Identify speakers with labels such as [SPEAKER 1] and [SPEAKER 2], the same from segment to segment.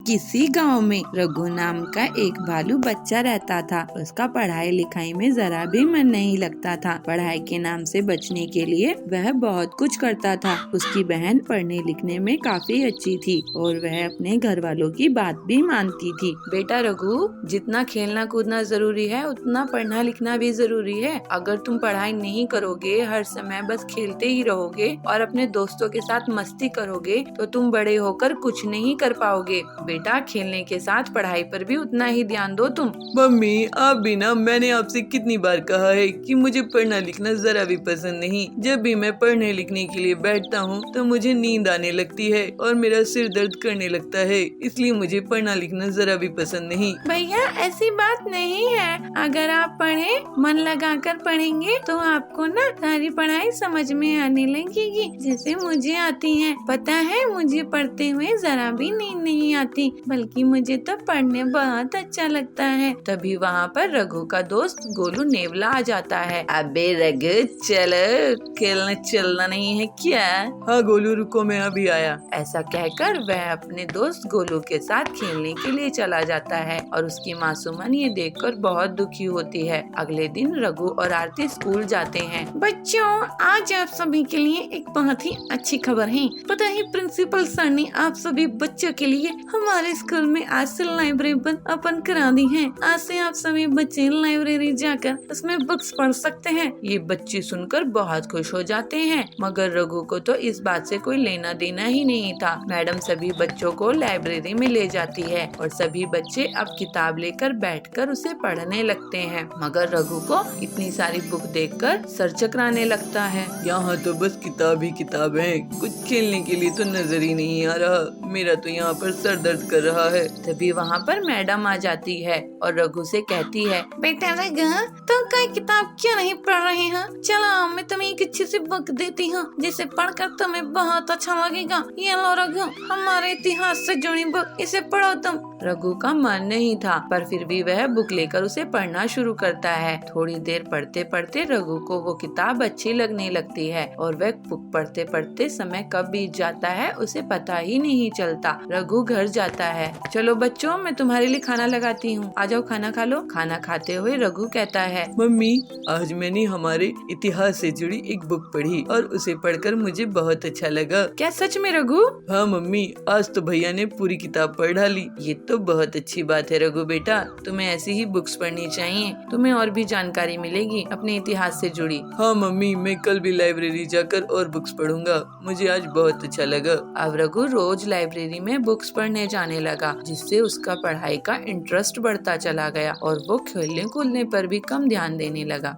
[SPEAKER 1] किसी गांव में रघु नाम का एक भालू बच्चा रहता था। उसका पढ़ाई लिखाई में जरा भी मन नहीं लगता था। पढ़ाई के नाम से बचने के लिए वह बहुत कुछ करता था। उसकी बहन पढ़ने लिखने में काफी अच्छी थी और वह अपने घर वालों की बात भी मानती थी। बेटा रघु, जितना खेलना कूदना जरूरी है उतना पढ़ना लिखना भी जरूरी है। अगर तुम पढ़ाई नहीं करोगे, हर समय बस खेलते ही रहोगे और अपने दोस्तों के साथ मस्ती करोगे तो तुम बड़े होकर कुछ नहीं कर पाओगे। बेटा, खेलने के साथ पढ़ाई पर भी उतना ही ध्यान दो तुम।
[SPEAKER 2] मम्मी, आप भी ना, मैंने आपसे कितनी बार कहा है कि मुझे पढ़ना लिखना जरा भी पसंद नहीं। जब भी मैं पढ़ने लिखने के लिए बैठता हूँ तो मुझे नींद आने लगती है और मेरा सिर दर्द करने लगता है, इसलिए मुझे पढ़ना लिखना जरा भी पसंद नहीं।
[SPEAKER 1] भैया, ऐसी बात नहीं है। अगर आप पढ़े, मन लगाकर पढ़ेंगे तो आपको ना सारी पढ़ाई समझ में आने लगेगी, जैसे मुझे आती है। पता है, मुझे पढ़ते हुए जरा भी नींद नहीं आती, बल्कि मुझे तो पढ़ने बहुत अच्छा लगता है। तभी वहाँ पर रघु का दोस्त गोलू नेवला आ जाता है। अबे रघु, चलो खेलने चलना नहीं है क्या?
[SPEAKER 2] हाँ गोलू, रुको, मैं अभी आया।
[SPEAKER 1] ऐसा कहकर वह अपने दोस्त गोलू के साथ खेलने के लिए चला जाता है और उसकी मासूमन ये देखकर बहुत दुखी होती है। अगले दिन रघु और आरती स्कूल जाते हैं। बच्चों, आज आप सभी के लिए एक बहुत ही अच्छी खबर है। पता है, प्रिंसिपल सर ने आप सभी बच्चों के लिए हमारे स्कूल में आज से लाइब्रेरी ओपन करा दी है। आज से आप सभी बच्चे लाइब्रेरी जाकर उसमें बुक्स पढ़ सकते हैं। ये बच्चे सुनकर बहुत खुश हो जाते हैं, मगर रघु को तो इस बात से कोई लेना देना ही नहीं था। मैडम सभी बच्चों को लाइब्रेरी में ले जाती है और सभी बच्चे अब किताब लेकर बैठकर उसे पढ़ने लगते हैं, मगर रघु को इतनी सारी बुक देखकर सर चकराने लगता है।
[SPEAKER 2] यहाँ तो बस किताब ही किताब है, कुछ खेलने के लिए तो नजर ही नहीं आ रहा। मेरा तो यहाँ पर सर दर्द कर रहा है।
[SPEAKER 1] तभी वहाँ पर मैडम आ जाती है और रघु से कहती है, बेटा रघु, तुम कोई किताब क्यों नहीं पढ़ रहे हैं? चलो, मैं तुम्हें एक अच्छी सी बुक देती हूँ जिसे पढ़कर तुम्हें बहुत अच्छा लगेगा। ये लो रघु, हमारे इतिहास से जुड़ी बुक, इसे पढ़ो तुम। रघु का मन नहीं था, पर फिर भी वह बुक लेकर उसे पढ़ना शुरू करता है। थोड़ी देर पढ़ते पढ़ते रघु को वो किताब अच्छी लगने लगती है और वह बुक पढ़ते पढ़ते समय कब बीत जाता है उसे पता ही नहीं चलता। रघु घर जाता है। चलो बच्चों, मैं तुम्हारे लिए खाना लगाती हूँ, आ जाओ खाना खा लो। खाना खाते हुए रघु कहता है,
[SPEAKER 2] मम्मी, आज मैंने हमारे इतिहास से जुड़ी एक बुक पढ़ी और उसे पढ़कर मुझे बहुत अच्छा लगा।
[SPEAKER 1] क्या सच में रघु?
[SPEAKER 2] हाँ मम्मी, आज तो भैया ने पूरी किताब पढ़ डाली। ये तो बहुत अच्छी बात है रघु बेटा, तुम्हें ऐसी ही बुक्स पढ़नी चाहिए, तुम्हें और भी जानकारी मिलेगी अपने इतिहास से जुड़ी। हाँ मम्मी, मैं कल भी लाइब्रेरी जाकर और बुक्स पढ़ूंगा, मुझे आज बहुत अच्छा लगा।
[SPEAKER 1] अब रघु रोज लाइब्रेरी में बुक्स पढ़ने जाने लगा, जिससे उसका पढ़ाई का इंटरेस्ट बढ़ता चला गया और वो खेलने कूदने पर भी कम ध्यान देने लगा।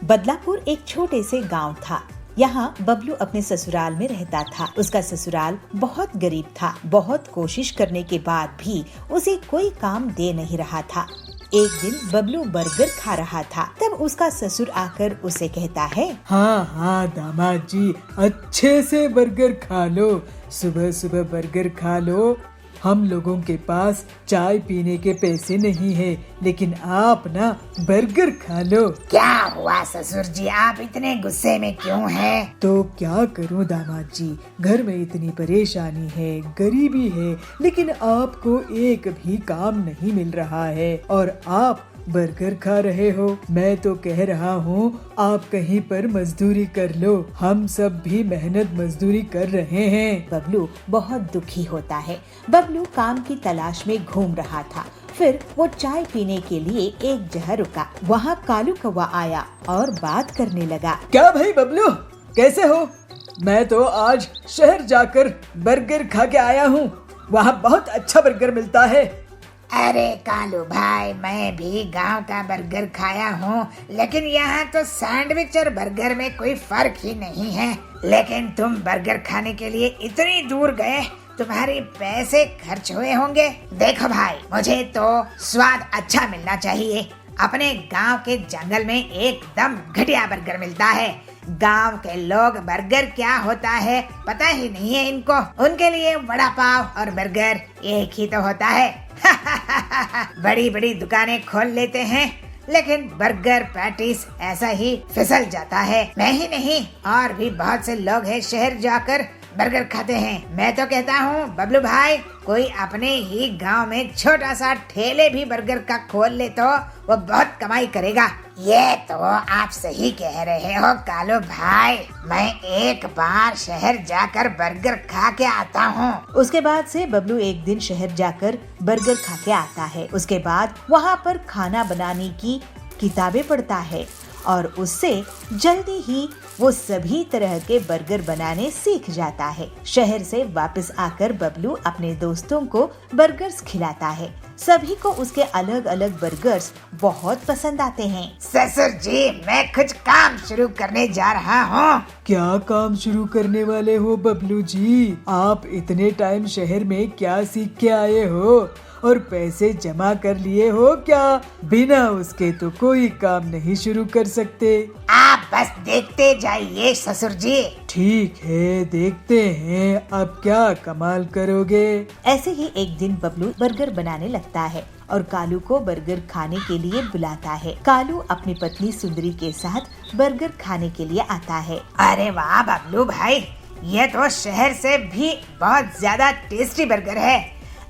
[SPEAKER 3] बदलापुर एक छोटे से गांव था। यहाँ बबलू अपने ससुराल में रहता था। उसका ससुराल बहुत गरीब था। बहुत कोशिश करने के बाद भी उसे कोई काम दे नहीं रहा था। एक दिन बबलू बर्गर खा रहा था, तब उसका ससुर आकर उसे कहता है,
[SPEAKER 4] हाँ हाँ दामाद जी, अच्छे से बर्गर खा लो, सुबह सुबह बर्गर खा लो। हम लोगों के पास चाय पीने के पैसे नहीं है, लेकिन आप ना बर्गर खा लो।
[SPEAKER 5] क्या हुआ ससुर जी, आप इतने गुस्से में क्यों हैं?
[SPEAKER 4] तो क्या करूं दामाद जी, घर में इतनी परेशानी है, गरीबी है, लेकिन आपको एक भी काम नहीं मिल रहा है और आप बर्गर खा रहे हो। मैं तो कह रहा हूँ आप कहीं पर मजदूरी कर लो, हम सब भी मेहनत मजदूरी कर रहे हैं।
[SPEAKER 3] बबलू बहुत दुखी होता है। बबलू काम की तलाश में घूम रहा था। फिर वो चाय पीने के लिए एक जगह रुका। वहाँ कालू कौवा आया और बात करने लगा।
[SPEAKER 4] क्या भाई बबलू, कैसे हो? मैं तो आज शहर जाकर बर्गर खा के आया हूँ, वहाँ बहुत अच्छा बर्गर मिलता है।
[SPEAKER 5] अरे कालू भाई, मैं भी गांव का बर्गर खाया हूँ, लेकिन यहाँ तो सैंडविच और बर्गर में कोई फर्क ही नहीं है। लेकिन तुम बर्गर खाने के लिए इतनी दूर गए, तुम्हारे पैसे खर्च हुए होंगे। देखो भाई, मुझे तो स्वाद अच्छा मिलना चाहिए। अपने गांव के जंगल में एकदम घटिया बर्गर मिलता है। गांव के लोग बर्गर क्या होता है पता ही नहीं है इनको। उनके लिए वड़ा पाव और बर्गर एक ही तो होता है। बड़ी बड़ी दुकानें खोल लेते हैं, लेकिन बर्गर पैटीज ऐसा ही फिसल जाता है। मैं ही नहीं, और भी बहुत से लोग हैं शहर जाकर बर्गर खाते हैं। मैं तो कहता हूँ बबलू भाई, कोई अपने ही गांव में छोटा सा ठेले भी बर्गर का खोल ले तो वो बहुत कमाई करेगा। ये तो आप सही कह रहे हो कालू भाई, मैं एक बार शहर जाकर बर्गर खा के आता हूँ।
[SPEAKER 3] उसके बाद से बबलू एक दिन शहर जाकर बर्गर खा के आता है। उसके बाद वहाँ पर खाना बनाने की किताबें पढ़ता है और उससे जल्दी ही वो सभी तरह के बर्गर बनाने सीख जाता है। शहर से वापस आकर बबलू अपने दोस्तों को बर्गर्स खिलाता है। सभी को उसके अलग अलग बर्गर्स बहुत पसंद आते हैं।
[SPEAKER 5] ससुर जी, मैं कुछ काम शुरू करने जा रहा हूँ।
[SPEAKER 4] क्या काम शुरू करने वाले हो बबलू जी? आप इतने टाइम शहर में क्या सीख के आए हो और पैसे जमा कर लिए हो क्या? बिना उसके तो कोई काम नहीं शुरू कर सकते।
[SPEAKER 5] आप बस देखते जाइए ससुर जी।
[SPEAKER 4] ठीक है, देखते हैं अब क्या कमाल करोगे।
[SPEAKER 3] ऐसे ही एक दिन बबलू बर्गर बनाने लगता है और कालू को बर्गर खाने के लिए बुलाता है। कालू अपनी पत्नी सुंदरी के साथ बर्गर खाने के लिए आता है।
[SPEAKER 5] अरे वाह बबलू भाई, ये तो शहर से भी बहुत ज्यादा टेस्टी बर्गर है।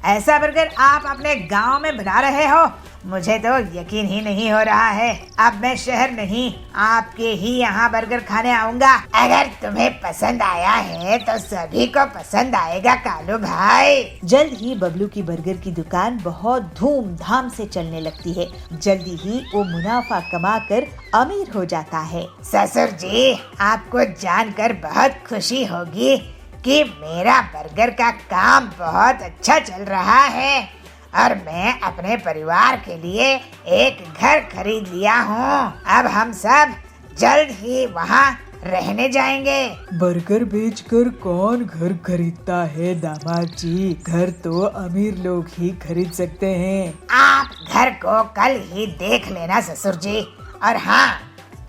[SPEAKER 5] ऐसा बर्गर आप अपने गांव में बना रहे हो, मुझे तो यकीन ही नहीं हो रहा है। अब मैं शहर नहीं, आपके ही यहाँ बर्गर खाने आऊँगा। अगर तुम्हें पसंद आया है तो सभी को पसंद आएगा कालू भाई।
[SPEAKER 3] जल्द ही बबलू की बर्गर की दुकान बहुत धूमधाम से चलने लगती है। जल्दी ही वो मुनाफा कमाकर अमीर हो जाता है।
[SPEAKER 5] ससुर जी, आपको जानकर बहुत खुशी होगी कि मेरा बर्गर का काम बहुत अच्छा चल रहा है और मैं अपने परिवार के लिए एक घर खरीद लिया हूँ। अब हम सब जल्द ही वहाँ रहने जाएंगे।
[SPEAKER 4] बर्गर बेचकर कौन घर खरीदता है दामाद जी? घर तो अमीर लोग ही खरीद सकते हैं।
[SPEAKER 5] आप घर को कल ही देख लेना ससुर जी। और हाँ,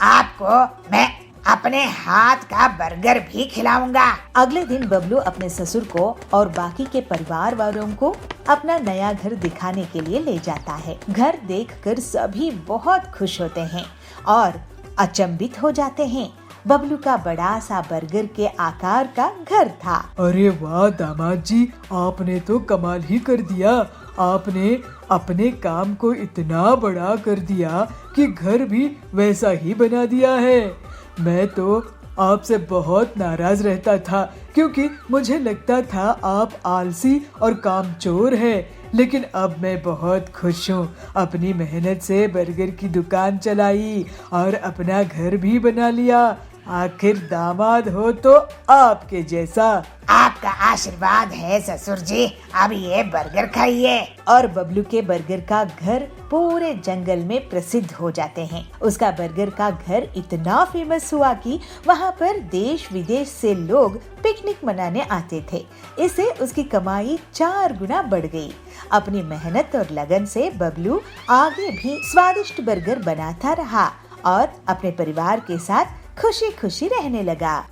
[SPEAKER 5] आपको मैं अपने हाथ का बर्गर भी खिलाऊंगा।
[SPEAKER 3] अगले दिन बबलू अपने ससुर को और बाकी के परिवार वालों को अपना नया घर दिखाने के लिए ले जाता है। घर देखकर सभी बहुत खुश होते हैं और अचंभित हो जाते हैं। बबलू का बड़ा सा बर्गर के आकार का घर था।
[SPEAKER 4] अरे वाह दामाद जी, आपने तो कमाल ही कर दिया। आपने अपने काम को इतना बड़ा कर दिया कि घर भी वैसा ही बना दिया है। मैं तो आपसे बहुत नाराज रहता था क्योंकि मुझे लगता था आप आलसी और कामचोर हैं, लेकिन अब मैं बहुत खुश हूँ। अपनी मेहनत से बर्गर की दुकान चलाई और अपना घर भी बना लिया। आखिर दामाद हो तो आपके जैसा।
[SPEAKER 5] आपका आशीर्वाद है ससुर जी। अब ये बर्गर खाइए।
[SPEAKER 3] और बबलू के बर्गर का घर पूरे जंगल में प्रसिद्ध हो जाते हैं। उसका बर्गर का घर इतना फेमस हुआ कि वहाँ पर देश विदेश से लोग पिकनिक मनाने आते थे। इससे उसकी कमाई 4 गुना बढ़ गई। अपनी मेहनत और लगन से बबलू आगे भी स्वादिष्ट बर्गर बनाता रहा और अपने परिवार के साथ खुशी खुशी रहने लगा।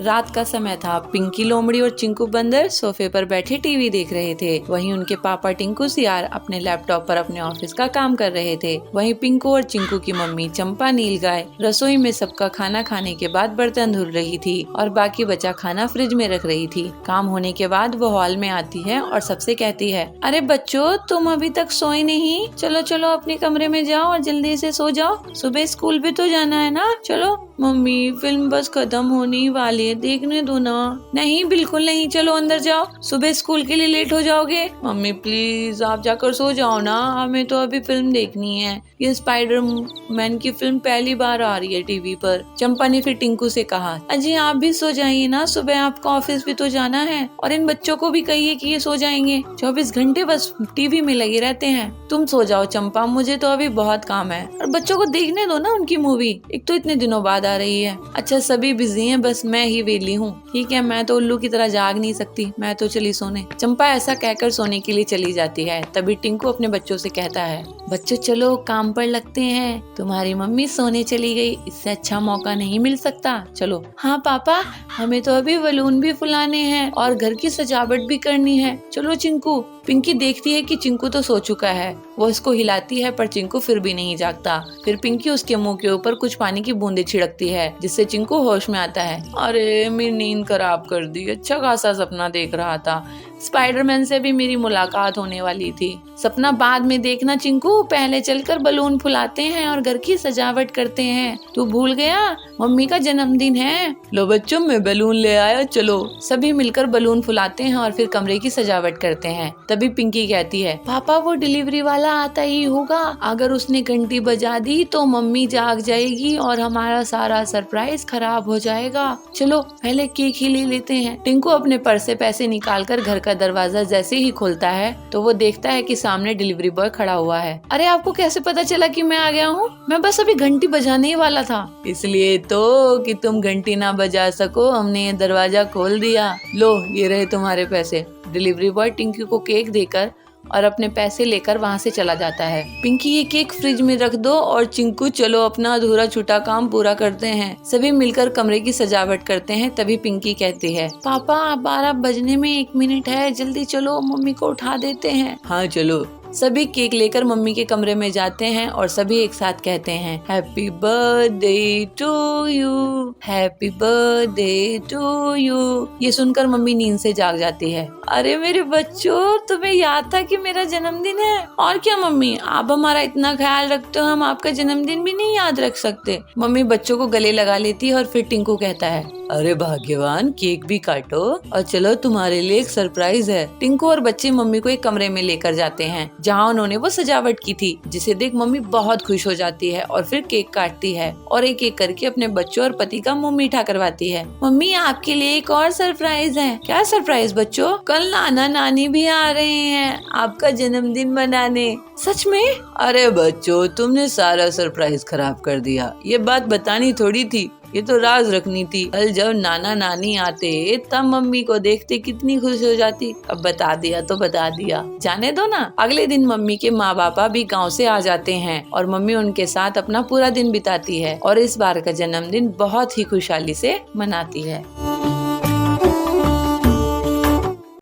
[SPEAKER 1] रात का समय था। पिंकी लोमड़ी और चिंकू बंदर सोफे पर बैठे टीवी देख रहे थे। वहीं उनके पापा टिंकू सियार अपने लैपटॉप पर अपने ऑफिस का काम कर रहे थे। वहीं पिंकू और चिंकू की मम्मी चंपा नीलगाय रसोई में सबका खाना खाने के बाद बर्तन धुल रही थी और बाकी बचा खाना फ्रिज में रख रही थी। काम होने के बाद वो हॉल में आती है और सबसे कहती है, अरे बच्चों, तुम अभी तक सोए नहीं? चलो चलो अपने कमरे में जाओ और जल्दी से सो जाओ, सुबह स्कूल भी तो जाना है ना। चलो। मम्मी, फिल्म बस खत्म होने वाली है, देखने दो ना। नहीं, बिल्कुल नहीं, चलो अंदर जाओ, सुबह स्कूल के लिए लेट हो जाओगे। मम्मी प्लीज आप जाकर सो जाओ ना, हमें तो अभी फिल्म देखनी है। ये स्पाइडर मैन की फिल्म पहली बार आ रही है टीवी पर। चंपा ने फिर टिंकू से कहा, अजी आप भी सो जाइए ना, सुबह आपको ऑफिस भी तो जाना है। और इन बच्चों को भी कहिए कि ये सो जाएंगे, 24 घंटे बस टीवी में लगे रहते हैं। तुम सो जाओ चंपा, मुझे तो अभी बहुत काम है। और बच्चों को देखने दो ना उनकी मूवी, एक तो इतने दिनों बाद आ रही है। अच्छा सभी बिजी हैं, बस मैं ही वेली हूँ। ठीक है, मैं तो उल्लू की तरह जाग नहीं सकती, मैं तो चली सोने। चंपा ऐसा कहकर सोने के लिए चली जाती है। तभी टिंकू अपने बच्चों से कहता है, बच्चों चलो काम पर लगते हैं, तुम्हारी मम्मी सोने चली गई, इससे अच्छा मौका नहीं मिल सकता। चलो। हाँ पापा, हमें तो अभी बलून भी फुलाने हैं और घर की सजावट भी करनी है। चलो चिंकू, पिंकी देखती है कि चिंकू तो सो चुका है। वो इसको हिलाती है पर चिंकू फिर भी नहीं जागता। फिर पिंकी उसके मुंह के ऊपर कुछ पानी की बूंदें छिड़कती है, जिससे चिंकू होश में आता है। अरे मेरी नींद खराब कर दी, अच्छा खासा सपना देख रहा था, स्पाइडरमैन से भी मेरी मुलाकात होने वाली थी। सपना बाद में देखना चिंकू, पहले चलकर बलून फुलाते हैं और घर की सजावट करते हैं। तू भूल गया, मम्मी का जन्मदिन है।
[SPEAKER 2] लो बच्चों, मैं बलून ले आया, चलो।
[SPEAKER 1] सभी मिलकर बलून फुलाते हैं और फिर कमरे की सजावट करते हैं। तभी पिंकी कहती है, पापा वो डिलीवरी वाला आता ही होगा, अगर उसने घंटी बजा दी तो मम्मी जाग जाएगी और हमारा सारा सरप्राइज खराब हो जाएगा। चलो पहले केक ही ले लेते हैं। टिंकू अपने पर्स से पैसे निकालकर घर का दरवाजा जैसे ही खोलता है तो वो देखता है कि सामने डिलीवरी बॉय खड़ा हुआ है। अरे आपको कैसे पता चला कि मैं आ गया हूँ? मैं बस अभी घंटी बजाने ही वाला था।
[SPEAKER 2] इसलिए तो कि तुम घंटी ना बजा सको, हमने ये दरवाजा खोल दिया। लो ये रहे तुम्हारे पैसे।
[SPEAKER 1] डिलीवरी बॉय टिंकू को केक देकर और अपने पैसे लेकर वहाँ से चला जाता है। पिंकी ये केक फ्रिज में रख दो और चिंकू चलो अपना अधूरा छूटा काम पूरा करते हैं। सभी मिलकर कमरे की सजावट करते हैं। तभी पिंकी कहती है, पापा 12 बजने में 1 मिनट है, जल्दी चलो मम्मी को उठा देते हैं।
[SPEAKER 2] हाँ चलो।
[SPEAKER 1] सभी केक लेकर मम्मी के कमरे में जाते हैं और सभी एक साथ कहते हैं, happy birthday to you, happy birthday to you. ये सुनकर मम्मी नींद से जाग जाती है। अरे मेरे बच्चों, तुम्हें याद था कि मेरा जन्मदिन है? और क्या मम्मी, आप हमारा इतना ख्याल रखते हो, हम आपका जन्मदिन भी नहीं याद रख सकते। मम्मी बच्चों को गले लगा लेती है और फिर टिंकू कहता है,
[SPEAKER 2] अरे भाग्यवान, केक भी काटो और चलो तुम्हारे लिए एक सरप्राइज है।
[SPEAKER 1] टिंकू और बच्चे मम्मी को एक कमरे में लेकर जाते हैं जहाँ उन्होंने वो सजावट की थी, जिसे देख मम्मी बहुत खुश हो जाती है और फिर केक काटती है और एक एक करके अपने बच्चों और पति का मुंह मीठा करवाती है। मम्मी आपके लिए एक और सरप्राइज है। क्या सरप्राइज बच्चों? कल नाना नानी भी आ रहे हैं आपका जन्मदिन मनाने। सच में?
[SPEAKER 2] अरे बच्चों, तुमने सारा सरप्राइज खराब कर दिया। ये बात बतानी थोड़ी थी, ये तो राज रखनी थी। कल जब नाना नानी आते तब मम्मी को देखते कितनी खुश हो जाती। अब बता दिया तो बता दिया,
[SPEAKER 1] जाने दो ना। अगले दिन मम्मी के माँ बापा भी गांव से आ जाते हैं और मम्मी उनके साथ अपना पूरा दिन बिताती है और इस बार का जन्मदिन बहुत ही खुशहाली से मनाती है।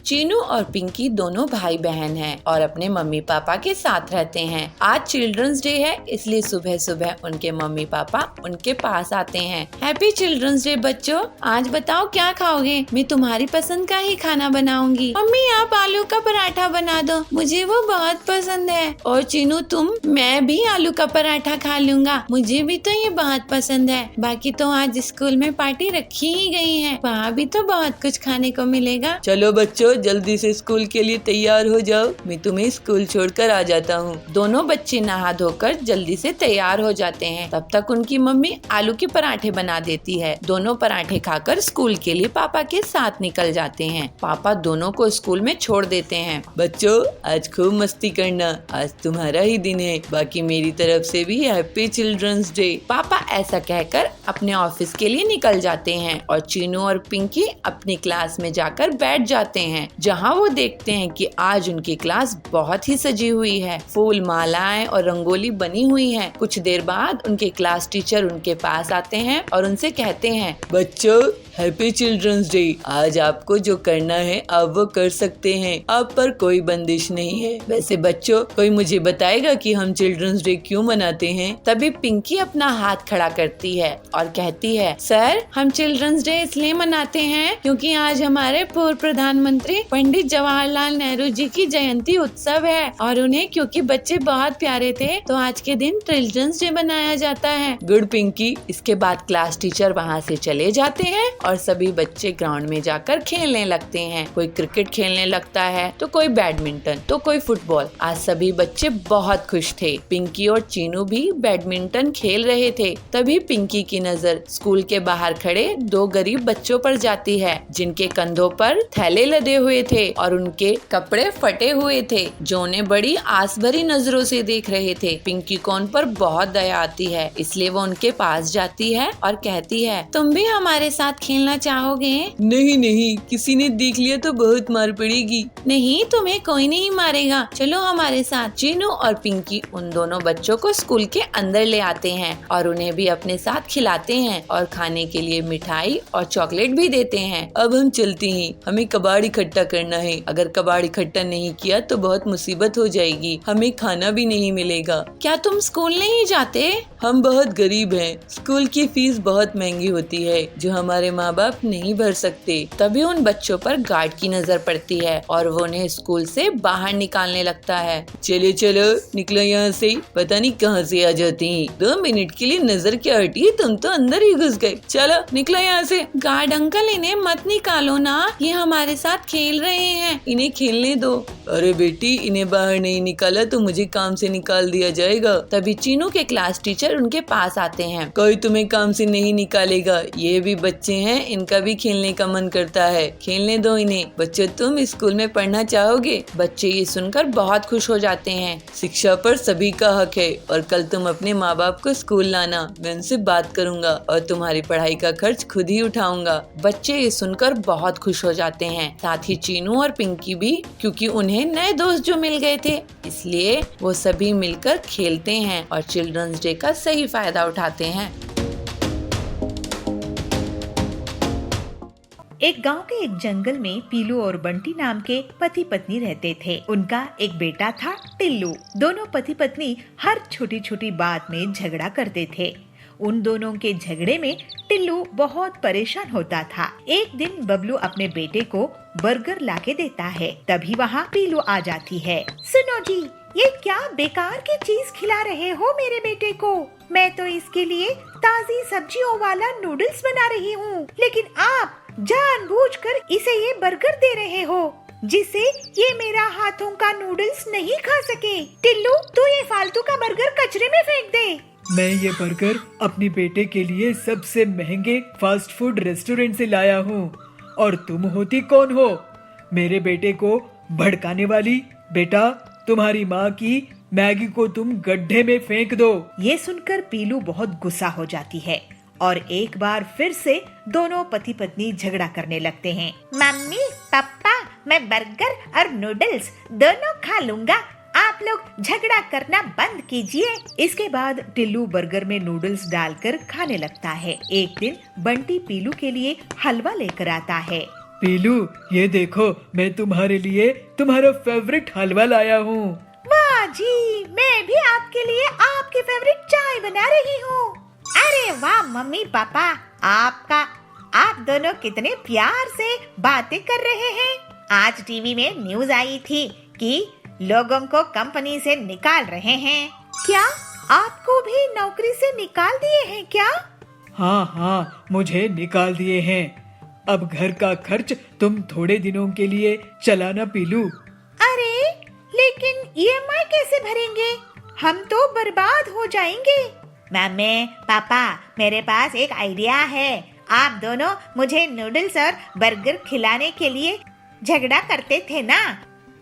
[SPEAKER 1] चीनू और पिंकी दोनों भाई बहन हैं और अपने मम्मी पापा के साथ रहते हैं। आज चिल्ड्रंस डे है, इसलिए सुबह सुबह उनके मम्मी पापा उनके पास आते हैं। हैप्पी चिल्ड्रंस डे बच्चों, आज बताओ क्या खाओगे? मैं तुम्हारी पसंद का ही खाना बनाऊंगी। मम्मी आप आलू का पराठा बना दो, मुझे वो बहुत पसंद है। और चीनू तुम? मैं भी आलू का पराठा खा लूंगा, मुझे भी तो ये बहुत पसंद है। बाकी तो आज स्कूल में पार्टी रखी ही गई है, वहाँ भी तो बहुत कुछ खाने को मिलेगा।
[SPEAKER 2] चलो बच्चों, जल्दी से स्कूल के लिए तैयार हो जाओ, मैं तुम्हें स्कूल छोड़कर आ जाता हूँ।
[SPEAKER 1] दोनों बच्चे नहा धोकर जल्दी से तैयार हो जाते हैं। तब तक उनकी मम्मी आलू के पराठे बना देती है। दोनों पराठे खाकर स्कूल के लिए पापा के साथ निकल जाते हैं। पापा दोनों को स्कूल में छोड़ देते हैं।
[SPEAKER 2] बच्चों आज खूब मस्ती करना, आज तुम्हारा ही दिन है। बाकी मेरी तरफ से भी हैप्पी चिल्ड्रंस डे।
[SPEAKER 1] पापा ऐसा कहकर अपने ऑफिस के लिए निकल जाते हैं और चीनू और पिंकी अपनी क्लास में जाकर बैठ जाते हैं, जहां वो देखते हैं कि आज उनकी क्लास बहुत ही सजी हुई है। फूल, मालाएं और रंगोली बनी हुई है। कुछ देर बाद उनके क्लास टीचर उनके पास आते हैं और उनसे कहते हैं,
[SPEAKER 2] बच्चों हैप्पी चिल्ड्रंस डे। आज आपको जो करना है आप वो कर सकते हैं, आप पर कोई बंदिश नहीं है। वैसे बच्चों, कोई मुझे बताएगा कि हम चिल्ड्रंस डे क्यों मनाते हैं?
[SPEAKER 1] तभी पिंकी अपना हाथ खड़ा करती है और कहती है, सर हम चिल्ड्रंस डे इसलिए मनाते हैं क्योंकि आज हमारे पूर्व प्रधानमंत्री पंडित जवाहरलाल नेहरू जी की जयंती उत्सव है और उन्हें क्योंकि बच्चे बहुत प्यारे थे तो आज के दिन चिल्ड्रंस डे मनाया जाता है।
[SPEAKER 2] गुड पिंकी।
[SPEAKER 1] इसके बाद क्लास टीचर वहाँ से चले जाते हैं और सभी बच्चे ग्राउंड में जाकर खेलने लगते हैं। कोई क्रिकेट खेलने लगता है तो कोई बैडमिंटन तो कोई फुटबॉल। आज सभी बच्चे बहुत खुश थे। पिंकी और चीनू भी बैडमिंटन खेल रहे थे। तभी पिंकी की नजर स्कूल के बाहर खड़े 2 गरीब बच्चों पर जाती है, जिनके कंधों पर थैले लदे हुए थे और उनके कपड़े फटे हुए थे, जो उन्हें बड़ी आस भरी नजरों से देख रहे थे। पिंकी को उन पर बहुत दया आती है, इसलिए वो उनके पास जाती है और कहती है, तुम भी हमारे साथ खेलना चाहोगे?
[SPEAKER 2] नहीं नहीं, किसी ने देख लिया तो बहुत मार पड़ेगी।
[SPEAKER 1] नहीं, तुम्हें कोई नहीं मारेगा, चलो हमारे साथ। चीनू और पिंकी उन दोनों बच्चों को स्कूल के अंदर ले आते हैं और उन्हें भी अपने साथ खिलाते हैं और खाने के लिए मिठाई और चॉकलेट भी देते हैं।
[SPEAKER 2] अब हम चलते हैं, हमें कबाड़ इकट्ठा करना है। अगर कबाड़ इकट्ठा नहीं किया तो बहुत मुसीबत हो जाएगी, हमें खाना भी नहीं मिलेगा।
[SPEAKER 1] क्या तुम स्कूल नहीं जाते?
[SPEAKER 2] हम बहुत गरीब हैं, स्कूल की फीस बहुत महंगी होती है जो हमारे माँ बाप नहीं भर सकते।
[SPEAKER 1] तभी उन बच्चों पर गार्ड की नजर पड़ती है और वो उन्हें स्कूल से बाहर निकालने लगता है।
[SPEAKER 2] चलो चलो निकलो यहाँ से, पता नहीं कहाँ से आ जाते हैं। 2 मिनट के लिए नजर क्या हटी, तुम तो अंदर ही घुस गए। चलो निकलो यहाँ से।
[SPEAKER 1] गार्ड अंकल, इन्हें मत निकालो ना, ये हमारे साथ खेल रहे हैं,
[SPEAKER 2] इन्हें खेलने दो। अरे बेटी, इन्हें बाहर नहीं निकाला तो मुझे काम से निकाल दिया जाएगा।
[SPEAKER 1] तभी चीनू के क्लास टीचर उनके पास आते हैं।
[SPEAKER 2] कोई तुम्हें काम से नहीं निकालेगा, ये भी बच्चे हैं, इनका भी खेलने का मन करता है, खेलने दो इन्हें। बच्चों, तुम स्कूल में पढ़ना चाहोगे?
[SPEAKER 1] बच्चे ये सुनकर बहुत खुश हो जाते हैं।
[SPEAKER 2] शिक्षा पर सभी का हक है और कल तुम अपने माँ बाप को स्कूल लाना, मैं उनसे बात करूँगा और तुम्हारी पढ़ाई का खर्च खुद ही उठाऊंगा।
[SPEAKER 1] बच्चे ये सुनकर बहुत खुश हो जाते हैं, साथ ही चीनू और पिंकी भी, क्योंकि उन्हें नए दोस्त जो मिल गए थे, इसलिए वो सभी मिलकर खेलते हैं और चिल्ड्रंस डे का सही फायदा उठाते हैं।
[SPEAKER 3] एक गांव के एक जंगल में पीलू और बंटी नाम के पति पत्नी रहते थे। उनका एक बेटा था टिल्लू। दोनों पति पत्नी हर छोटी छोटी बात में झगड़ा करते थे। उन दोनों के झगड़े में टिल्लू बहुत परेशान होता था। एक दिन बबलू अपने बेटे को बर्गर लाके देता है, तभी वहाँ पीलू आ जाती है। सुनो जी, ये क्या बेकार की चीज खिला रहे हो मेरे बेटे को? मैं तो इसके लिए ताजी सब्जियों वाला नूडल्स बना रही हूँ, लेकिन आप जानबूझकर इसे ये बर्गर दे रहे हो जिससे ये मेरा हाथों का नूडल्स नहीं खा सके। टिल्लू, तू ये फालतू का बर्गर कचरे में फेंक दे।
[SPEAKER 4] मैं ये बर्गर अपने बेटे के लिए सबसे महंगे फास्ट फूड रेस्टोरेंट से लाया हूँ, और तुम होती कौन हो मेरे बेटे को भड़काने वाली? बेटा, तुम्हारी माँ की मैगी को तुम गड्ढे में फेंक दो।
[SPEAKER 3] ये सुनकर पीलू बहुत गुस्सा हो जाती है और एक बार फिर से दोनों पति पत्नी झगड़ा करने लगते हैं। मम्मी पापा, मैं बर्गर और नूडल्स दोनों खा लूंगा, आप लोग झगड़ा करना बंद कीजिए। इसके बाद टिल्लू बर्गर में नूडल्स डालकर खाने लगता है। एक दिन बंटी पीलू के लिए हलवा लेकर आता है।
[SPEAKER 4] पीलू, ये देखो, मैं तुम्हारे लिए तुम्हारा फेवरेट हलवा लाया हूँ।
[SPEAKER 3] वाह जी, मैं भी आपके लिए आपकी फेवरेट चाय बना रही हूँ। अरे वाह मम्मी पापा, आप दोनों कितने प्यार से बातें कर रहे हैं। आज टीवी में न्यूज आई थी कि लोगों को कंपनी से निकाल रहे हैं। क्या आपको भी नौकरी से निकाल दिए हैं क्या?
[SPEAKER 4] हाँ, मुझे निकाल दिए हैं। अब घर का खर्च तुम थोड़े दिनों के लिए चलाना पीलू।
[SPEAKER 3] अरे लेकिन EMI कैसे भरेंगे? हम तो बर्बाद हो जाएंगे। मम्मी पापा, मेरे पास एक आइडिया है। आप दोनों मुझे नूडल्स और बर्गर खिलाने के लिए झगड़ा करते थे ना,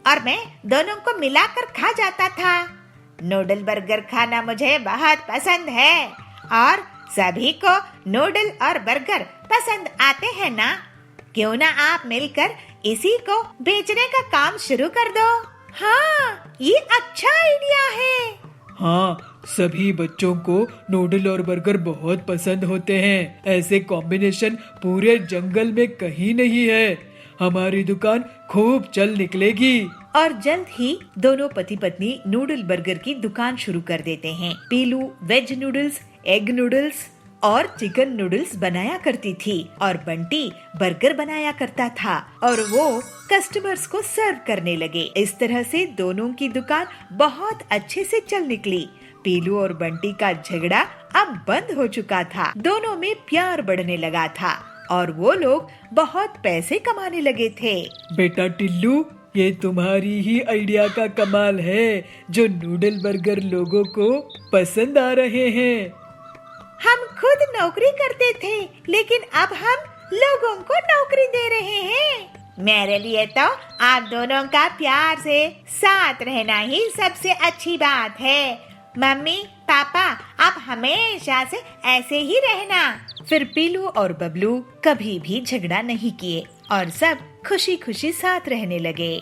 [SPEAKER 3] और मैं दोनों को मिलाकर खा जाता था। नूडल बर्गर खाना मुझे बहुत पसंद है और सभी को नूडल और बर्गर पसंद आते हैं ना। क्यों ना आप मिलकर इसी को बेचने का काम शुरू कर दो। हाँ, ये अच्छा आइडिया है।
[SPEAKER 4] हाँ, सभी बच्चों को नूडल और बर्गर बहुत पसंद होते हैं। ऐसे कॉम्बिनेशन पूरे जंगल में कहीं नहीं है। हमारी दुकान खूब चल निकलेगी। और जल्द ही दोनों पति पत्नी नूडल बर्गर की दुकान शुरू कर देते हैं। पीलू वेज नूडल्स, एग नूडल्स और चिकन नूडल्स बनाया करती थी और बंटी बर्गर बनाया करता था और वो कस्टमर्स को सर्व करने लगे। इस तरह से दोनों की दुकान बहुत अच्छे से चल निकली। पीलू और बंटी का झगड़ा अब बंद हो चुका था। दोनों में प्यार बढ़ने लगा था और वो लोग बहुत पैसे कमाने लगे थे। बेटा टिल्लू, ये तुम्हारी ही आइडिया का कमाल है जो नूडल बर्गर लोगों को पसंद आ रहे हैं। हम खुद नौकरी करते थे, लेकिन अब हम लोगों को नौकरी दे रहे हैं। मेरे लिए तो आप दोनों का प्यार से साथ रहना ही सबसे अच्छी बात है। मम्मी पापा,
[SPEAKER 5] आप हमेशा से ऐसे ही रहना।
[SPEAKER 3] फिर पीलू और बबलू कभी भी झगड़ा नहीं किए और सब खुशी खुशी साथ रहने लगे।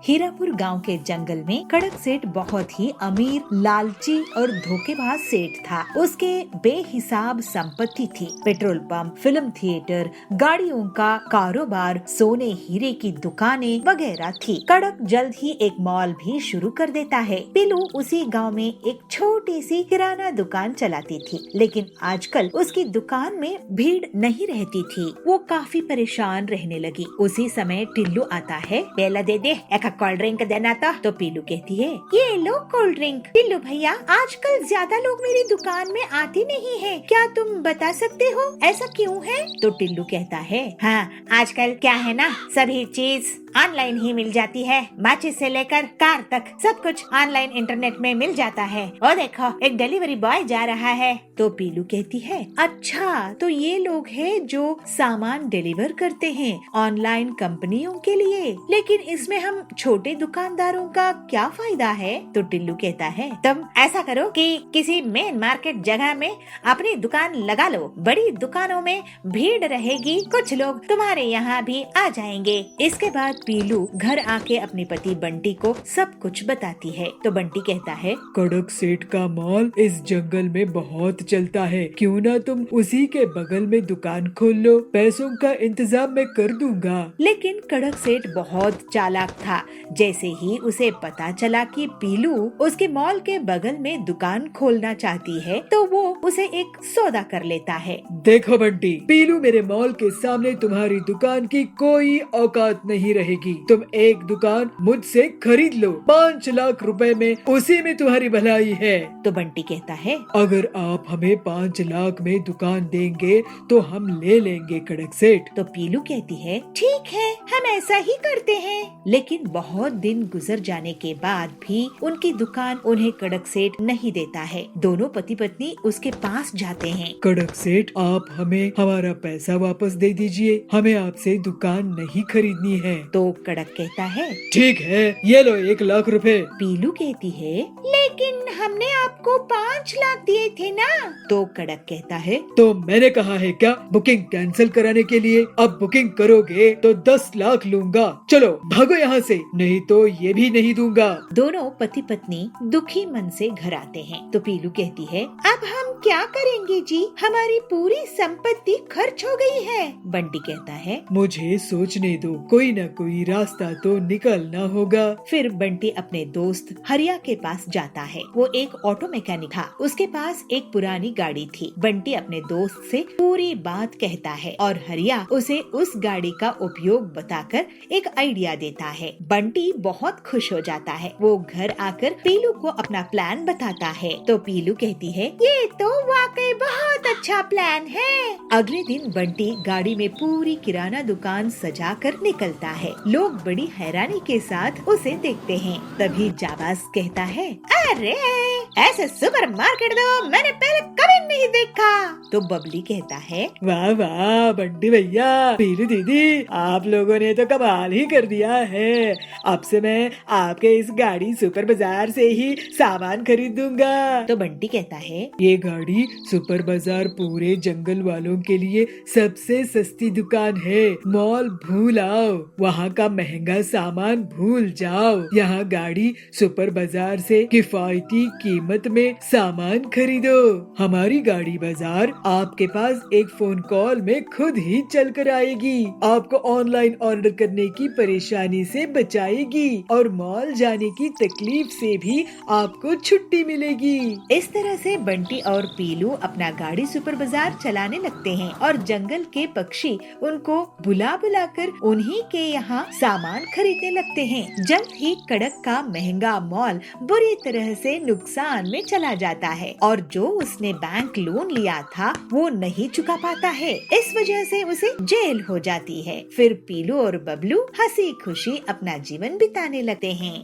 [SPEAKER 3] हीरापुर गांव के जंगल में कड़क सेठ बहुत ही अमीर, लालची और धोखेबाज सेठ था। उसके बेहिसाब संपत्ति थी। पेट्रोल पंप, फिल्म थिएटर, गाड़ियों का कारोबार, सोने हीरे की दुकानें वगैरह थी। कड़क जल्द ही एक मॉल भी शुरू कर देता है। पीलू उसी गांव में एक छोटी सी किराना दुकान चलाती थी, लेकिन आजकल उसकी दुकान में भीड़ नहीं रहती थी। वो काफी परेशान रहने लगी। उसी समय टिल्लू आता है।
[SPEAKER 5] पेला दे दे, एक कोल्ड ड्रिंक देना
[SPEAKER 3] तो पीलू कहती है,
[SPEAKER 5] ये लो कोल्ड ड्रिंक। टिल्लू भैया, आजकल ज्यादा लोग मेरी दुकान में आते नहीं हैं। क्या तुम बता सकते हो ऐसा क्यों है?
[SPEAKER 3] तो टिल्लू कहता है,
[SPEAKER 5] हाँ, आजकल क्या है ना, सभी चीज ऑनलाइन ही मिल जाती है। माचिस से लेकर कार तक सब कुछ ऑनलाइन इंटरनेट में मिल जाता है। और देखो, एक डिलीवरी बॉय जा रहा है।
[SPEAKER 3] तो पीलू कहती है, अच्छा, तो ये लोग हैं जो सामान डिलीवर करते हैं ऑनलाइन कंपनियों के लिए, लेकिन इसमें हम छोटे दुकानदारों का क्या फायदा है? तो टिल्लू कहता है,
[SPEAKER 5] तुम ऐसा करो कि किसी मेन मार्केट जगह में अपनी दुकान लगा लो। बड़ी दुकानों में भीड़ रहेगी, कुछ लोग तुम्हारे यहाँ भी आ जाएंगे।
[SPEAKER 3] इसके बाद पीलू घर आके अपने पति बंटी को सब कुछ बताती है। तो बंटी कहता है,
[SPEAKER 4] कड़क सेठ का मॉल इस जंगल में बहुत चलता है, क्यों ना तुम उसी के बगल में दुकान खोल लो, पैसों का इंतजाम मैं कर दूंगा।
[SPEAKER 3] लेकिन कड़क सेठ बहुत चालाक था। जैसे ही उसे पता चला कि पीलू उसके मॉल के बगल में दुकान खोलना चाहती है, तो वो उसे एक सौदा कर लेता है।
[SPEAKER 4] देखो बंटी, पीलू मेरे मॉल के सामने तुम्हारी दुकान की कोई औकात नहीं रहेगी। तुम एक दुकान मुझसे खरीद लो, 5 लाख रुपए में, उसी में तुम्हारी भलाई है।
[SPEAKER 3] तो बंटी कहता है,
[SPEAKER 4] अगर आप हमें 5 लाख में दुकान देंगे तो हम ले लेंगे कड़क सेठ।
[SPEAKER 3] तो पीलू कहती है,
[SPEAKER 5] ठीक है, हम ऐसा ही करते हैं।
[SPEAKER 3] लेकिन बहुत दिन गुजर जाने के बाद भी उनकी दुकान उन्हें कड़क सेठ नहीं देता है। दोनों पति पत्नी उसके पास जाते हैं।
[SPEAKER 4] कड़क सेठ, आप हमें हमारा पैसा वापस दे दीजिए, हमें आपसे दुकान नहीं खरीदनी है।
[SPEAKER 3] तो कड़क कहता है,
[SPEAKER 4] ठीक है, ये लो 1 लाख रुपए।
[SPEAKER 3] पीलू कहती है,
[SPEAKER 5] लेकिन हमने आपको 5 लाख दिए थे ना।
[SPEAKER 3] तो कड़क कहता है,
[SPEAKER 4] तो मैंने कहा है क्या बुकिंग कैंसिल कराने के लिए? अब बुकिंग करोगे तो 10 लाख लूंगा। चलो भागो यहाँ से, नहीं तो ये भी नहीं दूंगा।
[SPEAKER 3] दोनों पति पत्नी दुखी मन से घर आते हैं। तो पीलू कहती है,
[SPEAKER 5] अब हम क्या करेंगे जी, हमारी पूरी संपत्ति खर्च हो गई है।
[SPEAKER 3] बंटी कहता है,
[SPEAKER 4] मुझे सोचने दो, कोई न कोई रास्ता तो निकलना होगा।
[SPEAKER 3] फिर बंटी अपने दोस्त हरिया के पास जाता है। वो एक ऑटो मैकेनिक था। उसके पास एक पुरानी गाड़ी थी। बंटी अपने दोस्त से पूरी बात कहता है और हरिया उसे उस गाड़ी का उपयोग बताकर एक आइडिया देता है। बंटी बहुत खुश हो जाता है। वो घर आकर पीलू को अपना प्लान बताता है। तो पीलू कहती है,
[SPEAKER 5] ये तो वाकई बहुत अच्छा प्लान है।
[SPEAKER 3] अगले दिन बंटी गाड़ी में पूरी किराना दुकान सजा कर निकलता है। लोग बड़ी हैरानी के साथ उसे देखते हैं। तभी जाबाज कहता है,
[SPEAKER 5] अरे ऐसे सुपरमार्केट तो मैंने पहले कभी नहीं देखा।
[SPEAKER 3] तो बबली कहता है,
[SPEAKER 4] वाह वाह बंटी भैया, पीलू दीदी, आप लोगों ने तो कमाल ही कर दिया है। अब से मैं आपके इस गाड़ी सुपर बाजार से ही सामान खरीदूंगा।
[SPEAKER 3] तो बंटी कहता है,
[SPEAKER 4] ये गाड़ी सुपर बाजार पूरे जंगल वालों के लिए सबसे सस्ती दुकान है। मॉल भूल आओ, वहाँ का महंगा सामान भूल जाओ। यहाँ गाड़ी सुपर बाजार से किफायती कीमत में सामान खरीदो। हमारी गाड़ी बाजार आपके पास एक फोन कॉल में खुद ही चल कर आएगी, आपको ऑनलाइन ऑर्डर करने की परेशानी से बचाएगी और मॉल जाने की तकलीफ से भी आपको छुट्टी मिलेगी।
[SPEAKER 3] इस तरह से बंटी और पीलू अपना गाड़ी सुपर बाजार चलाने लगते हैं और जंगल के पक्षी उनको बुला बुला कर उन्हीं के यहाँ सामान खरीदने लगते हैं। जल्द ही कड़क का महंगा मॉल बुरी तरह से नुकसान में चला जाता है और जो उसने बैंक लोन लिया था वो नहीं चुका पाता है। इस वजह से उसे जेल हो जाती है। फिर पीलू और बबलू हंसी खुशी अपना जीवन बिताने लगते हैं।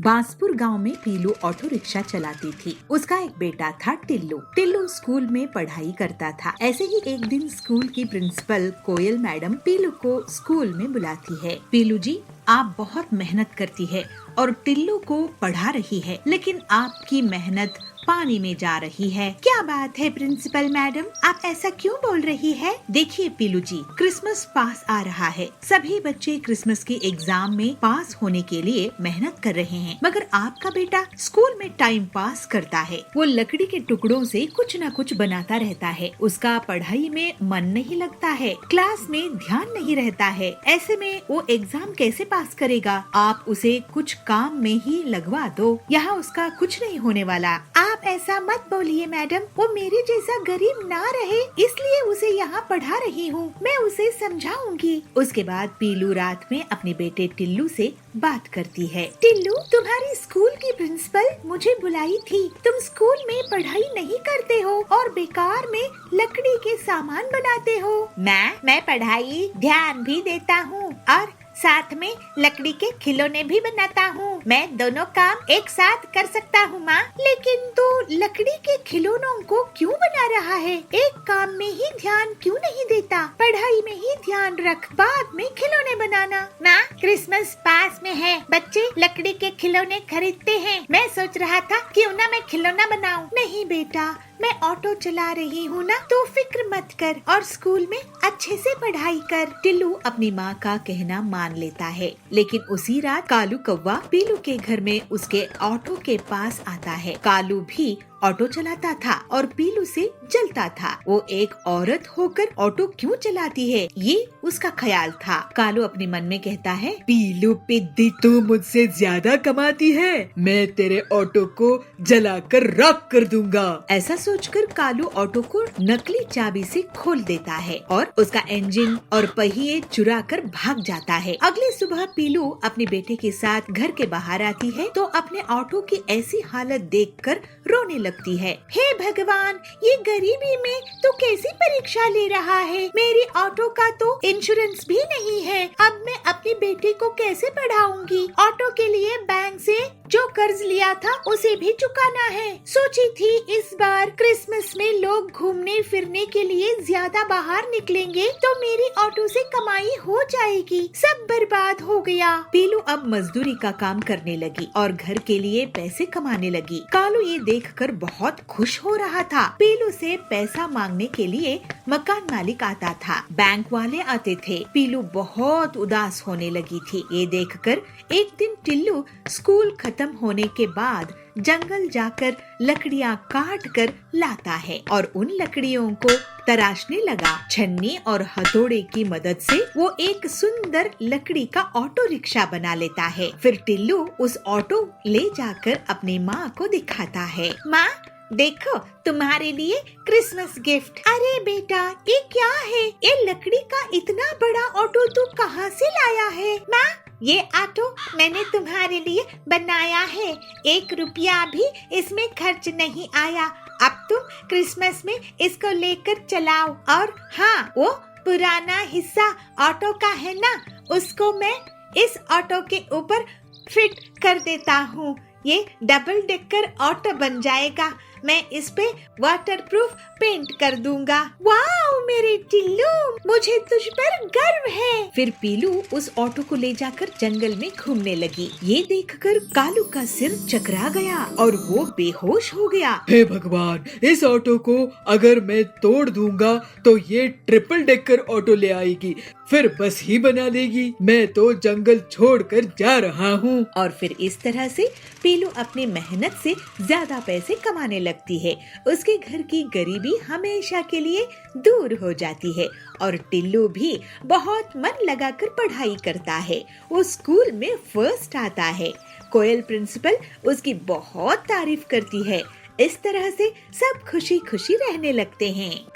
[SPEAKER 3] बांसपुर गांव में पीलू ऑटो रिक्शा चलाती थी। उसका एक बेटा था टिल्लू। टिल्लू स्कूल में पढ़ाई करता था। ऐसे ही एक दिन स्कूल की प्रिंसिपल कोयल मैडम पीलू को स्कूल में बुलाती है। पीलू जी, आप बहुत मेहनत करती है और टिल्लू को पढ़ा रही है, लेकिन आपकी मेहनत पानी में जा रही है। क्या बात है प्रिंसिपल मैडम, आप ऐसा क्यों बोल रही है? देखिए पीलू जी, क्रिसमस पास आ रहा है। सभी बच्चे क्रिसमस के एग्जाम में पास होने के लिए मेहनत कर रहे हैं, मगर आपका बेटा स्कूल में टाइम पास करता है। वो लकड़ी के टुकड़ों से कुछ न कुछ बनाता रहता है। उसका पढ़ाई में मन नहीं लगता है, क्लास में ध्यान नहीं रहता है। ऐसे में वो एग्जाम कैसे पास करेगा? आप उसे कुछ काम में ही लगवा दो, यहाँ उसका कुछ नहीं होने वाला। आप ऐसा मत बोलिए मैडम, वो मेरे जैसा गरीब ना रहे इसलिए उसे यहाँ पढ़ा रही हूँ। मैं उसे समझाऊंगी। उसके बाद पीलू रात में अपने बेटे टिल्लू से बात करती है। टिल्लू, तुम्हारी स्कूल की प्रिंसिपल मुझे बुलाई थी। तुम स्कूल में पढ़ाई नहीं करते हो और बेकार में लकड़ी के सामान बनाते हो। मैं पढ़ाई ध्यान भी देता हूँ और साथ में लकड़ी के खिलौने भी बनाता हूँ। मैं दोनों काम एक साथ कर सकता हूँ माँ। लेकिन तो लकड़ी के खिलौनों को क्यों बना रहा है? एक काम में ही ध्यान क्यों नहीं देता? पढ़ाई में ही ध्यान रख, बाद में खिलौने बनाना। माँ, क्रिसमस पास में है, बच्चे लकड़ी के खिलौने खरीदते हैं। मैं सोच रहा था क्यों ना मैं खिलौना बनाऊं। नहीं बेटा, मैं ऑटो चला रही हूँ ना, तो फिक्र मत कर और स्कूल में अच्छे से पढ़ाई कर। टिल्लू अपनी माँ का कहना मान लेता है, लेकिन उसी रात कालू कौवा पीलू के घर में उसके ऑटो के पास आता है। कालू भी ऑटो चलाता था और पीलू से जलता था। वो एक औरत होकर ऑटो क्यों चलाती है, ये उसका ख्याल था। कालू अपने मन में कहता है,
[SPEAKER 4] पीलू पिद्दी, तू मुझसे ज्यादा कमाती है, मैं तेरे ऑटो को जलाकर राख कर दूंगा।
[SPEAKER 3] ऐसा सोचकर कालू ऑटो को नकली चाबी से खोल देता है और उसका इंजन और पहिए चुरा कर भाग जाता है। अगली सुबह पीलू अपने बेटे के साथ घर के बाहर आती है तो अपने ऑटो की ऐसी हालत देखकर रोने लगती है। हे भगवान, ये गरीबी में तो कैसी परीक्षा ले रहा है? मेरी ऑटो का तो इंश्योरेंस भी नहीं है। अब मैं अपने बेटे को कैसे पढ़ाऊंगी? ऑटो के लिए बैंक से जो कर्ज लिया था उसे भी चुकाना है। सोची थी इस बार क्रिसमस में लोग घूमने फिरने के लिए ज्यादा बाहर निकलेंगे तो मेरी ऑटो से कमाई हो जाएगी। सब बर्बाद हो गया। पीलू अब मजदूरी का काम करने लगी और घर के लिए पैसे कमाने लगी। कालू ये देखकर बहुत खुश हो रहा था। पीलू से पैसा मांगने के लिए मकान मालिक आता था, बैंक वाले आते थे। पीलू बहुत उदास होने लगी थी। ये देखकर एक दिन टिल्लू स्कूल खत्म होने के बाद जंगल जाकर लकड़ियाँ काट कर लाता है और उन लकड़ियों को तराशने लगा। छन्नी और हथौड़े की मदद से वो एक सुंदर लकड़ी का ऑटो रिक्शा बना लेता है। फिर टिल्लू उस ऑटो ले जाकर अपनी माँ को दिखाता है। माँ, देखो तुम्हारे लिए क्रिसमस गिफ्ट। अरे बेटा, ये क्या है? ये लकड़ी का इतना बड़ा ऑटो तू कहाँ से लाया है? माँ, ये ऑटो मैंने तुम्हारे लिए बनाया है। 1 रुपया भी इसमें खर्च नहीं आया। अब तुम क्रिसमस में इसको लेकर चलाओ। और हाँ, वो पुराना हिस्सा ऑटो का है ना, उसको मैं इस ऑटो के ऊपर फिट कर देता हूँ। ये डबल डेकर ऑटो बन जाएगा। मैं इस पे वाटरप्रूफ पेंट कर दूंगा। वाओ मेरे टिल्लू, मुझे तुझ पर गर्व है। फिर पीलू उस ऑटो को ले जाकर जंगल में घूमने लगी। ये देखकर कालू का सिर चकरा गया और वो बेहोश हो गया।
[SPEAKER 4] हे भगवान, इस ऑटो को अगर मैं तोड़ दूंगा तो ये ट्रिपल डेकर ऑटो ले आएगी, फिर बस ही बना देगी। मैं तो जंगल छोड़कर जा रहा हूँ।
[SPEAKER 3] और फिर इस तरह से पीलू अपनी मेहनत से ज्यादा पैसे कमाने लगती है। उसके घर की गरीबी हमेशा के लिए दूर हो जाती है और टिल्लू भी बहुत मन लगाकर पढ़ाई करता है। वो स्कूल में फर्स्ट आता है। कोयल प्रिंसिपल उसकी बहुत तारीफ करती है। इस तरह से सब खुशी खुशी रहने लगते हैं।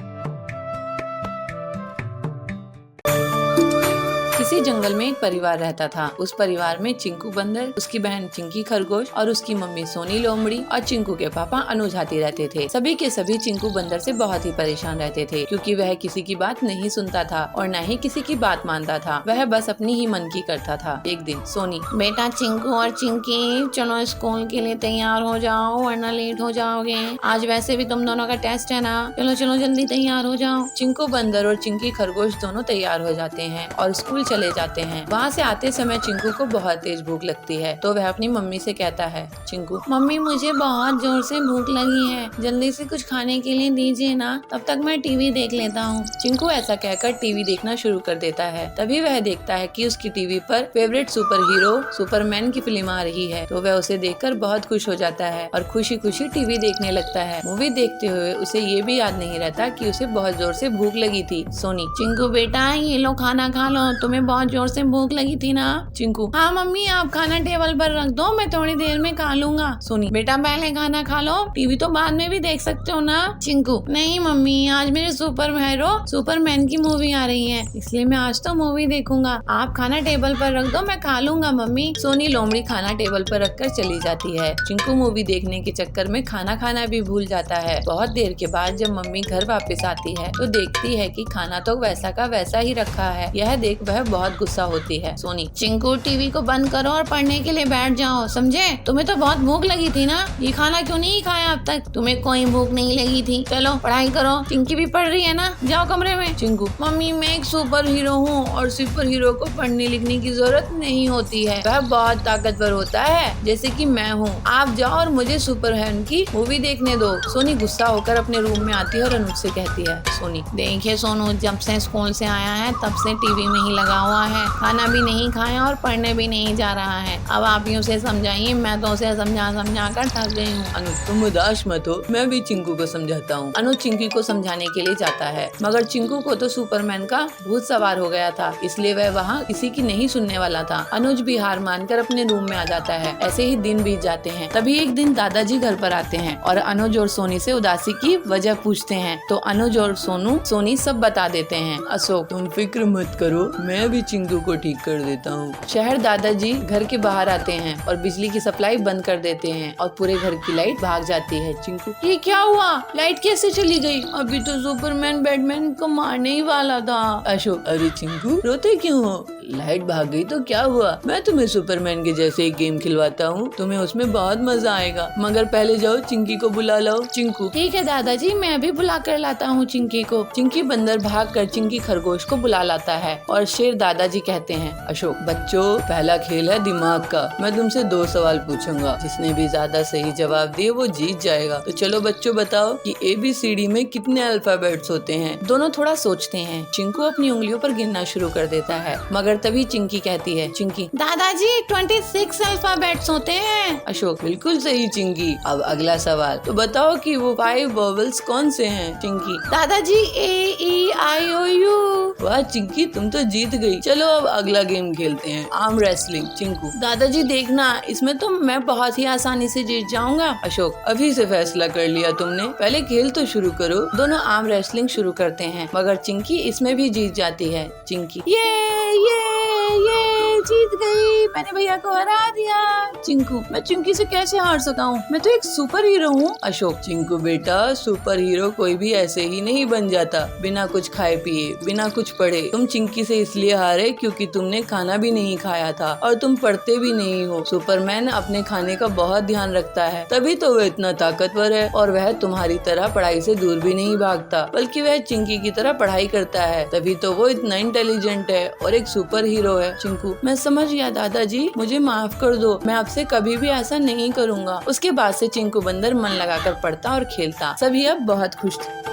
[SPEAKER 1] किसी जंगल में एक परिवार रहता था। उस परिवार में चिंकू बंदर, उसकी बहन चिंकी खरगोश और उसकी मम्मी सोनी लोमड़ी और चिंकू के पापा अनुज हाथी रहते थे। सभी के सभी चिंकू बंदर से बहुत ही परेशान रहते थे, क्योंकि वह किसी की बात नहीं सुनता था और न ही किसी की बात मानता था। वह बस अपनी ही मन की करता था। एक दिन सोनी, बेटा चिंकू और चिंकी, चलो स्कूल के लिए तैयार हो जाओ वरना लेट हो जाओगे। आज वैसे भी तुम दोनों का टेस्ट है ना, चलो चलो जल्दी तैयार हो जाओ। चिंकू बंदर और चिंकी खरगोश दोनों तैयार हो जाते हैं और स्कूल चले चले जाते हैं। वहाँ से आते समय चिंकू को बहुत तेज भूख लगती है, तो वह अपनी मम्मी से कहता है, चिंकू मम्मी मुझे बहुत जोर से भूख लगी है, जल्दी से कुछ खाने के लिए दीजिए ना, तब तक मैं टीवी देख लेता हूँ। चिंकू ऐसा कहकर टीवी देखना शुरू कर देता है। तभी वह देखता है कि उसकी टीवी पर फेवरेट सुपर हीरो सुपरमैन की फिल्म आ रही है, तो वह उसे देखकर बहुत खुश हो जाता है और खुशी खुशी टीवी देखने लगता है। मूवी देखते हुए उसे ये भी याद नहीं रहता कि उसे बहुत जोर से भूख लगी थी। सोनी, चिंकू बेटा ये लो खाना खा लो, तुम्हें बहुत जोर से भूख लगी थी ना? चिंकू, हाँ मम्मी आप खाना टेबल पर रख दो, मैं थोड़ी देर में खा लूंगा। सोनी, बेटा पहले खाना खा लो, टीवी तो बाद में भी देख सकते हो ना? चिंकू, नहीं मम्मी आज मेरे सुपर हीरो सुपरमैन की मूवी आ रही है, इसलिए मैं आज तो मूवी देखूंगा, आप खाना टेबल पर रख दो, मैं खा लूंगा मम्मी। सोनी लोमड़ी खाना टेबल पर रखकर चली जाती है। चिंकू मूवी देखने के चक्कर में खाना खाना भी भूल जाता है। बहुत देर के बाद जब मम्मी घर वापस आती है तो देखती है कि खाना तो वैसा का वैसा ही रखा है। यह देख वह बहुत गुस्सा होती है। सोनी, चिंकू टीवी को बंद करो और पढ़ने के लिए बैठ जाओ, समझे? तुम्हें तो बहुत भूख लगी थी ना, ये खाना क्यों नहीं खाया अब तक? तुम्हें कोई भूख नहीं लगी थी, चलो पढ़ाई करो, चिंकी भी पढ़ रही है ना, जाओ कमरे में। चिंकू, मम्मी मैं एक सुपर हीरो हूँ और सुपर हीरो को पढ़ने लिखने की जरूरत नहीं होती है, वह बहुत ताकतवर होता है जैसे कि मैं हूँ, आप जाओ और मुझे सुपरमैन की मूवी देखने दो। सोनी गुस्सा होकर अपने रूम में आती है और अनुज से कहती है, सोनी देखिए सोनू जब से स्कूल से आया है तब से टीवी में ही लगा हुआ है, खाना भी नहीं खाया और पढ़ने भी नहीं जा रहा है, अब आप ही उसे समझाइए, मैं तो उसे समझा कर थक गई हूँ।
[SPEAKER 2] अनुज तुम उदास मत हो, मैं भी चिंकू को समझाता हूँ।
[SPEAKER 1] अनुज चिंकी को समझाने के लिए जाता है, मगर चिंकू को तो सुपरमैन का भूत सवार हो गया था, इसलिए वह वहाँ किसी की नहीं सुनने वाला था। अनुज भी हार मानकर अपने रूम में आ जाता है। ऐसे ही दिन बीत जाते हैं। तभी एक दिन दादाजी घर पर आते हैं और अनुज और सोनी से उदासी की वजह पूछते हैं, तो अनुज और सोनी सब बता देते हैं। अशोक,
[SPEAKER 2] तुम फिक्र मत करो, मैं भी चिंकू को ठीक कर देता हूँ।
[SPEAKER 1] शहर दादाजी घर के बाहर आते हैं और बिजली की सप्लाई बंद कर देते हैं और पूरे घर की लाइट भाग जाती है। चिंकू, ये क्या हुआ, लाइट कैसे चली गई? अभी तो सुपरमैन बैटमैन को मारने ही वाला था।
[SPEAKER 2] अशोक, अरे चिंकू रोते क्यों हो? लाइट भाग गई तो क्या हुआ, मैं तुम्हें सुपरमैन के जैसे एक गेम खिलवाता हूँ, तुम्हें उसमें बहुत मजा आएगा, मगर पहले जाओ चिंकी को बुला लाओ।
[SPEAKER 1] चिंकू, ठीक है दादाजी मैं अभी बुला कर लाता हूँ चिंकी को। चिंकी बंदर भाग कर चिंकी खरगोश को बुला लाता है और शेर दादाजी कहते हैं,
[SPEAKER 2] अशोक बच्चों पहला खेल है दिमाग का, मैं तुमसे 2 सवाल पूछूंगा, जिसने भी ज्यादा सही जवाब दिए वो जीत जाएगा। तो चलो बच्चों बताओ कि ABCD में कितने अल्फाबेट्स होते हैं?
[SPEAKER 1] दोनों थोड़ा सोचते हैं। चिंकू अपनी उंगलियों पर गिनना शुरू कर देता है, मगर तभी चिंकी कहती है, चिंकी दादाजी 26 अल्फाबेट्स होते हैं।
[SPEAKER 2] अशोक, बिल्कुल सही चिंकी। अब अगला सवाल, तो बताओ कि वो 5 वोवेल्स कौन से हैं?
[SPEAKER 1] चिंकी, दादाजी AEIOU।
[SPEAKER 2] वाह चिंकी, तुम तो जीत गई। चलो अब अगला गेम खेलते हैं, आर्म रेसलिंग।
[SPEAKER 1] चिंकू, दादाजी देखना इसमें तो मैं बहुत ही आसानी से जीत जाऊंगा।
[SPEAKER 2] अशोक, अभी से फैसला कर लिया तुमने, पहले खेल तो शुरू करो।
[SPEAKER 1] दोनों आर्म रेसलिंग शुरू करते हैं, मगर चिंकी इसमें भी जीत जाती है। चिंकी, ये जीत गई, मैंने भैया को हरा दिया। चिंकू, मैं चिंकी से कैसे हार सका हूँ, मैं तो एक सुपर हीरो हूँ।
[SPEAKER 2] अशोक, चिंकू बेटा सुपर हीरो कोई भी ऐसे ही नहीं बन जाता, बिना कुछ खाए पिए, बिना कुछ पढ़े। तुम चिंकी से इसलिए हारे क्योंकि तुमने खाना भी नहीं खाया था और तुम पढ़ते भी नहीं हो। सुपरमैन अपने खाने का बहुत ध्यान रखता है, तभी तो वह इतना ताकतवर है और वह तुम्हारी तरह पढ़ाई से दूर भी नहीं भागता, बल्कि वह चिंकी की तरह पढ़ाई करता है, तभी तो वो इतना इंटेलिजेंट है और एक सुपर हीरो है।
[SPEAKER 1] चिंकू, मैं समझ गया दादाजी, मुझे माफ कर दो, मैं आपसे कभी भी ऐसा नहीं करूँगा। उसके बाद से चिंकू बंदर मन लगाकर पढ़ता और खेलता। सभी अब बहुत खुश थे।